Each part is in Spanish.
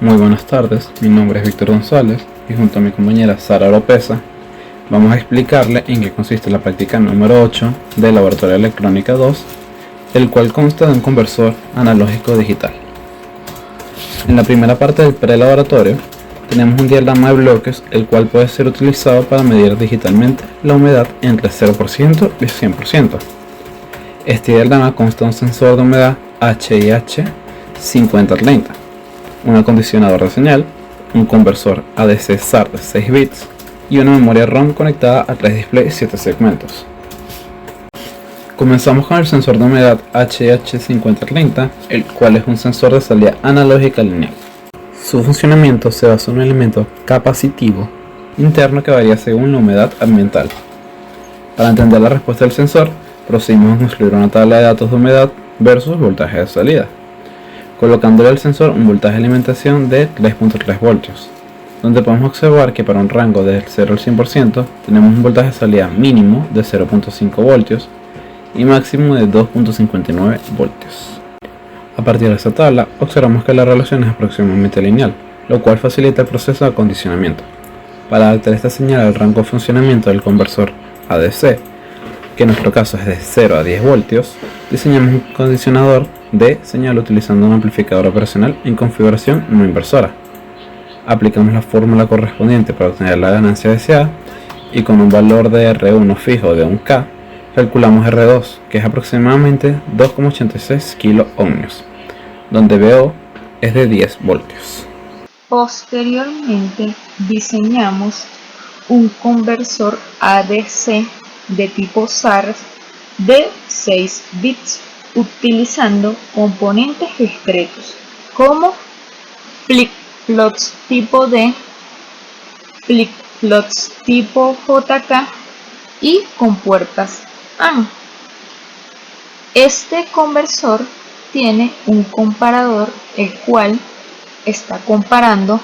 Muy buenas tardes, mi nombre es Víctor González y junto a mi compañera Sara Oropesa vamos a explicarle en qué consiste la práctica número 8 de Laboratorio de Electrónica 2, el cual consta de un conversor analógico digital. En la primera parte del prelaboratorio tenemos un diagrama de bloques, el cual puede ser utilizado para medir digitalmente la humedad entre 0% y 100%. Este diagrama consta de un sensor de humedad HIH 5030, un acondicionador de señal, un conversor ADC SAR de 6 bits y una memoria ROM conectada a 3 displays 7 segmentos. Comenzamos con el sensor de humedad HIH5030, el cual es un sensor de salida analógica lineal. Su funcionamiento se basa en un elemento capacitivo interno que varía según la humedad ambiental. Para entender la respuesta del sensor, procedimos a construir una tabla de datos de humedad versus voltaje de salida, colocándole al sensor un voltaje de alimentación de 3.3 voltios, donde podemos observar que para un rango del 0 al 100% tenemos un voltaje de salida mínimo de 0.5 voltios y máximo de 2.59 voltios. A partir de esta tabla observamos que la relación es aproximadamente lineal, lo cual facilita el proceso de acondicionamiento. Para adaptar esta señal al rango de funcionamiento del conversor ADC, que en nuestro caso es de 0 a 10 voltios, diseñamos un condicionador de señal utilizando un amplificador operacional en configuración no inversora. Aplicamos la fórmula correspondiente para obtener la ganancia deseada y con un valor de R1 fijo de 1K, calculamos R2, que es aproximadamente 2,86 kilo-ohmios, donde VO es de 10 voltios. Posteriormente diseñamos un conversor ADC de tipo SAR de 6 bits utilizando componentes discretos como flip-flops tipo D, flip-flops tipo JK y compuertas AND. Este conversor tiene un comparador, el cual está comparando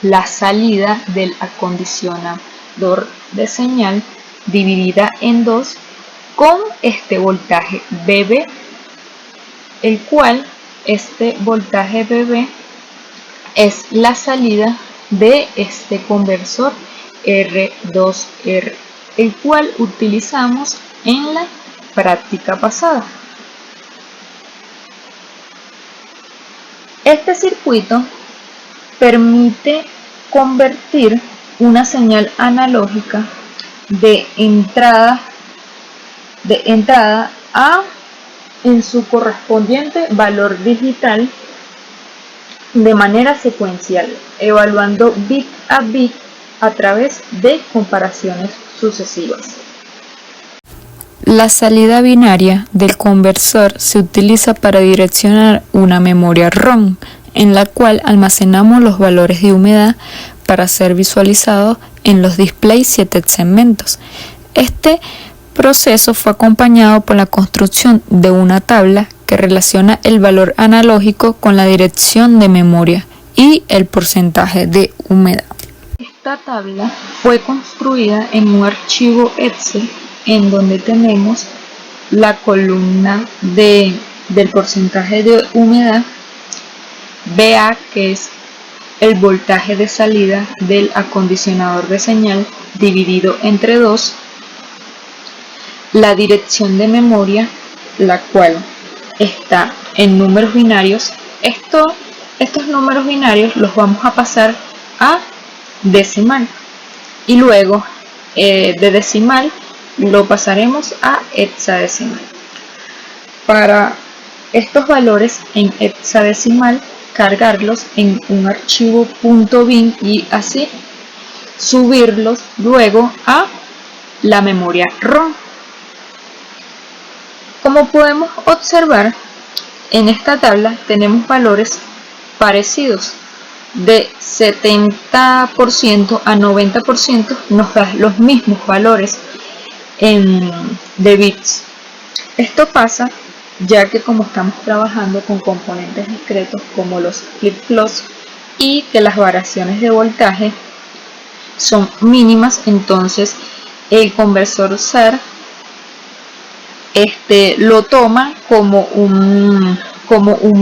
la salida del acondicionador de señal dividida en 2 con este voltaje BB, el cual este voltaje BB es la salida de este conversor R2R, el cual utilizamos en la práctica pasada. Este circuito permite convertir una señal analógica de entrada a en su correspondiente valor digital de manera secuencial, evaluando bit a bit a través de comparaciones sucesivas. La salida binaria del conversor se utiliza para direccionar una memoria ROM, en la cual almacenamos los valores de humedad para ser visualizados en los displays 7 segmentos. Este proceso fue acompañado por la construcción de una tabla que relaciona el valor analógico con la dirección de memoria y el porcentaje de humedad. Esta tabla fue construida en un archivo Excel en donde tenemos la columna del porcentaje de humedad, BA, que es el voltaje de salida del acondicionador de señal dividido entre 2, la dirección de memoria, la cual está en números binarios. Estos números binarios los vamos a pasar a decimal y luego de decimal lo pasaremos a hexadecimal. Para estos valores en hexadecimal, cargarlos en un archivo .bin y así subirlos luego a la memoria ROM. Como podemos observar, en esta tabla tenemos valores parecidos. De 70% a 90% nos da los mismos valores de bits. Esto pasa ya que como estamos trabajando con componentes discretos como los flip-flops y que las variaciones de voltaje son mínimas, entonces el conversor SAR lo toma como un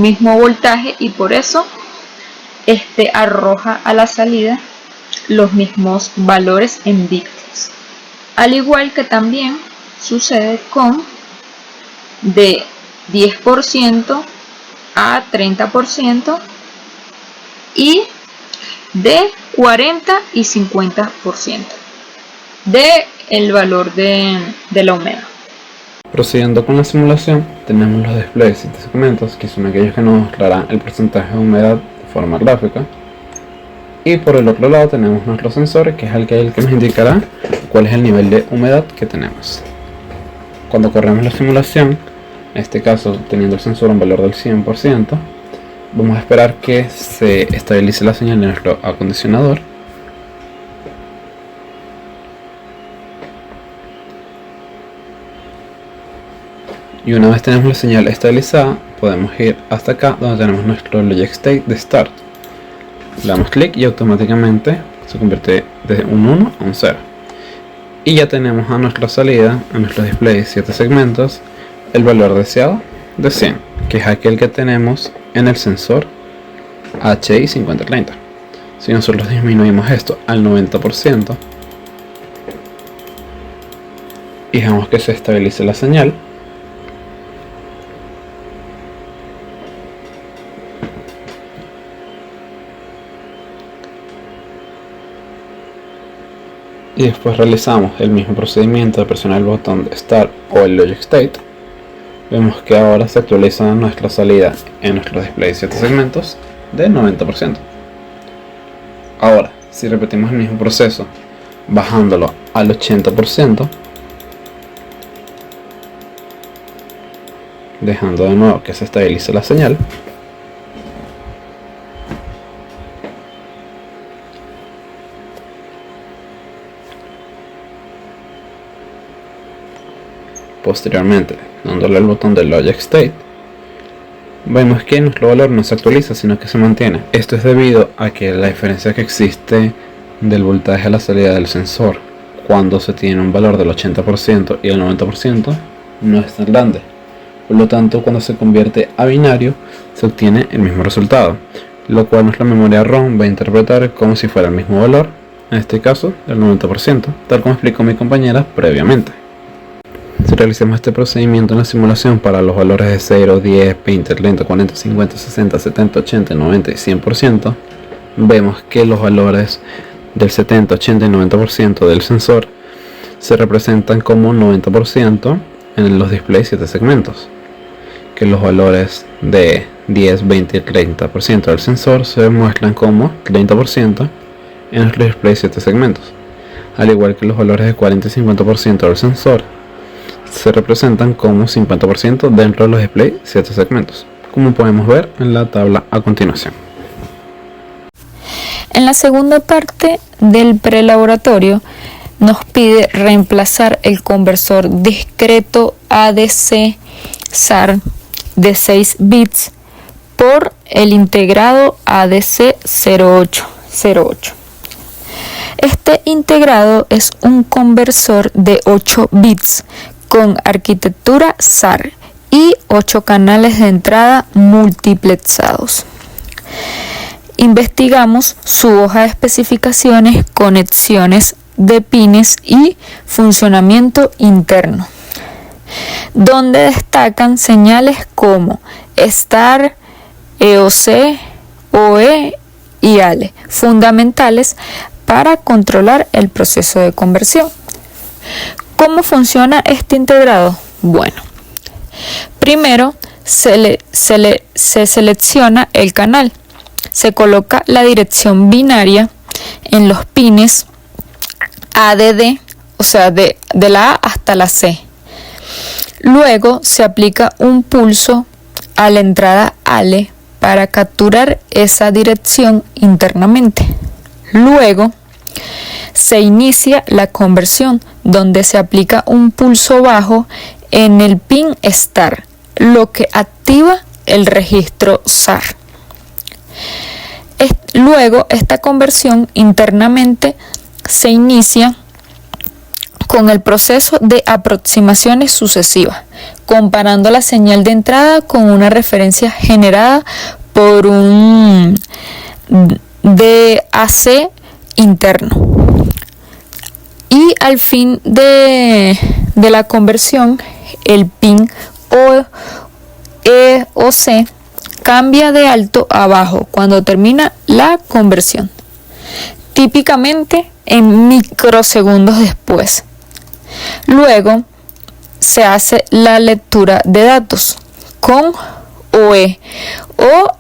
mismo voltaje y por eso este arroja a la salida los mismos valores en bits. Al igual que también sucede con de 10% a 30% y de 40 y 50% de el valor de la humedad. Procediendo con la simulación, tenemos los displays de segmentos, que son aquellos que nos mostrarán el porcentaje de humedad de forma gráfica. Y por el otro lado tenemos nuestro sensor, que es el que nos indicará cuál es el nivel de humedad que tenemos. Cuando corremos la simulación, en este caso teniendo el sensor un valor del 100%, vamos a esperar que se estabilice la señal de nuestro acondicionador. Y una vez tenemos la señal estabilizada, podemos ir hasta acá donde tenemos nuestro Logic State de Start. Le damos clic y automáticamente se convierte de un 1 a un 0. Y ya tenemos a nuestra salida, a nuestro display 7 segmentos, el valor deseado de 100, que es aquel que tenemos en el sensor HI 5030. Si nosotros disminuimos esto al 90% y dejamos que se estabilice la señal, y después realizamos el mismo procedimiento de presionar el botón de Start o el Logic State, vemos que ahora se actualiza nuestra salida en nuestro display de 7 segmentos del 90%. Ahora, si repetimos el mismo proceso bajándolo al 80%, dejando de nuevo que se estabilice la señal, posteriormente dándole al botón del Logic State, vemos que nuestro valor no se actualiza sino que se mantiene. Esto es debido a que la diferencia que existe del voltaje a la salida del sensor cuando se tiene un valor del 80% y del 90% no es tan grande. Por lo tanto, cuando se convierte a binario se obtiene el mismo resultado, lo cual nuestra memoria ROM va a interpretar como si fuera el mismo valor, en este caso del 90%, tal como explicó mi compañera previamente. Si realizamos este procedimiento en la simulación para los valores de 0, 10, 20, 30, 40, 50, 60, 70, 80, 90 y 100%, vemos que los valores del 70, 80 y 90% del sensor se representan como 90% en los displays 7 segmentos, que los valores de 10, 20 y 30% del sensor se muestran como 30% en los displays 7 segmentos, al igual que los valores de 40 y 50% del sensor se representan como 50% dentro de los displays 7 segmentos, como podemos ver en la tabla a continuación. En la segunda parte del prelaboratorio nos pide reemplazar el conversor discreto ADC SAR de 6 bits por el integrado ADC 0808. Este integrado es un conversor de 8 bits con arquitectura SAR y 8 canales de entrada multiplexados. Investigamos su hoja de especificaciones, conexiones de pines y funcionamiento interno, donde destacan señales como STAR, EOC, OE y ALE, fundamentales para controlar el proceso de conversión. ¿Cómo funciona este integrado? Bueno, primero se selecciona el canal, se coloca la dirección binaria en los pines ADD, o sea, de la A hasta la C. Luego se aplica un pulso a la entrada ALE para capturar esa dirección internamente. Luego se inicia la conversión, donde se aplica un pulso bajo en el pin STAR, lo que activa el registro SAR. Luego esta conversión internamente se inicia con el proceso de aproximaciones sucesivas, comparando la señal de entrada con una referencia generada por un DAC interno. Y al fin de la conversión, el pin o C cambia de alto a bajo cuando termina la conversión, típicamente en microsegundos después. Luego se hace la lectura de datos con OE o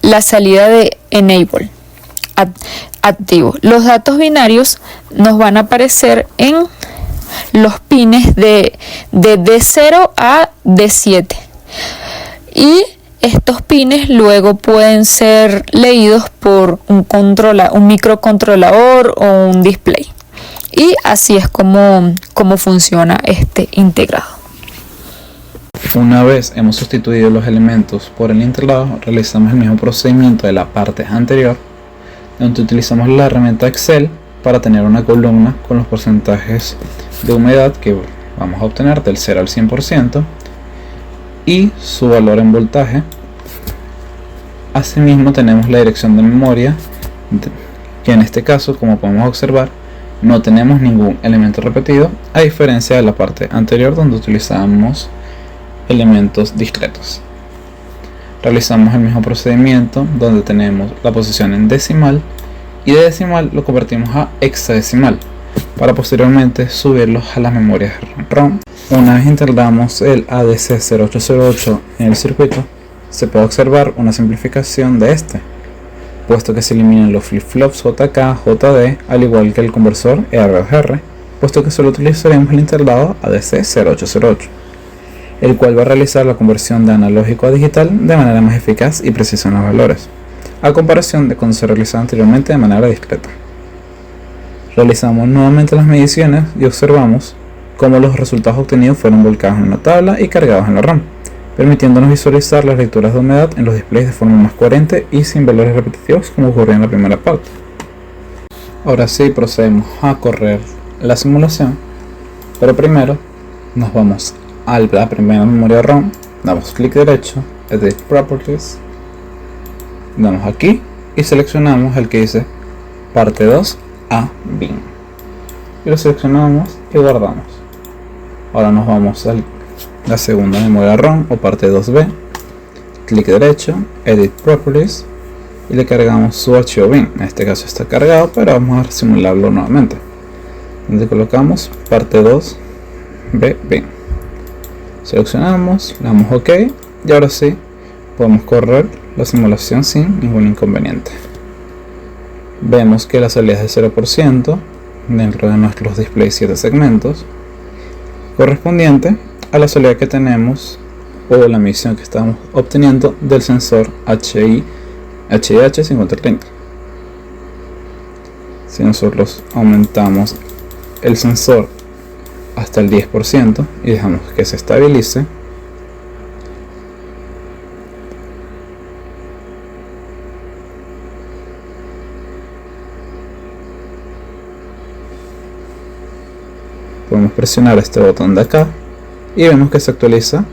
la salida de enable activo. Los datos binarios nos van a aparecer en los pines de D0 a D7 y estos pines luego pueden ser leídos por un microcontrolador o un display, y así es como funciona este integrado. Una vez hemos sustituido los elementos por el integrado, realizamos el mismo procedimiento de la parte anterior, donde utilizamos la herramienta Excel para tener una columna con los porcentajes de humedad que vamos a obtener del 0 al 100% y su valor en voltaje. Asimismo tenemos la dirección de memoria, que en este caso, como podemos observar, no tenemos ningún elemento repetido, a diferencia de la parte anterior donde utilizamos elementos discretos. Realizamos el mismo procedimiento donde tenemos la posición en decimal y de decimal lo convertimos a hexadecimal para posteriormente subirlos a las memorias ROM. Una vez integramos el ADC0808 en el circuito, se puede observar una simplificación de este, puesto que se eliminan los flip-flops JK, JD, al igual que el conversor ER2R, puesto que solo utilizaremos el integrado ADC0808, el cual va a realizar la conversión de analógico a digital de manera más eficaz y precisa en los valores, a comparación de cuando se realizaba anteriormente de manera discreta. Realizamos nuevamente las mediciones y observamos cómo los resultados obtenidos fueron volcados en una tabla y cargados en la RAM, permitiéndonos visualizar las lecturas de humedad en los displays de forma más coherente y sin valores repetitivos como ocurrió en la primera parte. Ahora sí procedemos a correr la simulación, pero primero nos vamos a la primera memoria ROM, damos clic derecho, Edit Properties, damos aquí y seleccionamos el que dice parte 2 a bin y lo seleccionamos y guardamos. Ahora nos vamos a la segunda memoria ROM o parte 2B, clic derecho, Edit Properties y le cargamos su archivo bin. En este caso está cargado, pero vamos a simularlo nuevamente, donde colocamos parte 2B bin. Seleccionamos, le damos OK y ahora sí podemos correr la simulación sin ningún inconveniente. Vemos que la salida es de 0% dentro de nuestros displays 7 segmentos, correspondiente a la salida que tenemos o la medición que estamos obteniendo del sensor HIH5030. Si nosotros aumentamos el sensor hasta el 10% y dejamos que se estabilice, podemos presionar este botón de acá y vemos que se actualiza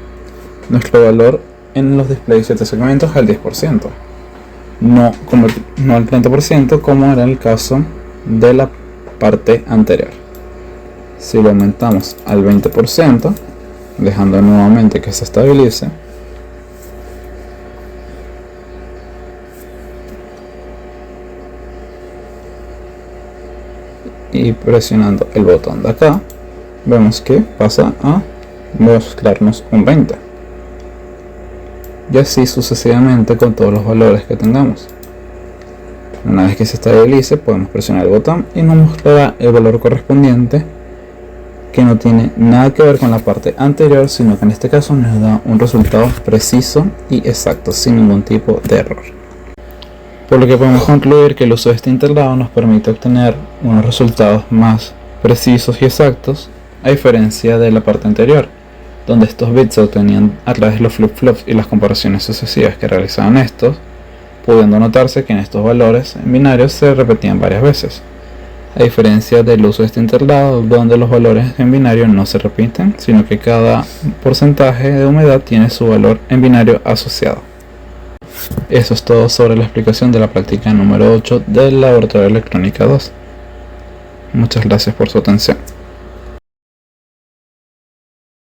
nuestro valor en los displays 7 segmentos al 10%, no al 30% como era el caso de la parte anterior. Si lo aumentamos al 20%, dejando nuevamente que se estabilice, y presionando el botón de acá, vemos que pasa a mostrarnos un 20%, y así sucesivamente con todos los valores que tengamos. Una vez que se estabilice, podemos presionar el botón y nos mostrará el valor correspondiente, que no tiene nada que ver con la parte anterior, sino que en este caso nos da un resultado preciso y exacto, sin ningún tipo de error. Por lo que podemos concluir que el uso de este integrado nos permite obtener unos resultados más precisos y exactos, a diferencia de la parte anterior, donde estos bits se obtenían a través de los flip-flops y las comparaciones sucesivas que realizaban estos, pudiendo notarse que en estos valores en binarios se repetían varias veces, a diferencia del uso de este integrado, donde los valores en binario no se repiten, sino que cada porcentaje de humedad tiene su valor en binario asociado. Eso es todo sobre la explicación de la práctica número 8 del Laboratorio de Electrónica 2. Muchas gracias por su atención.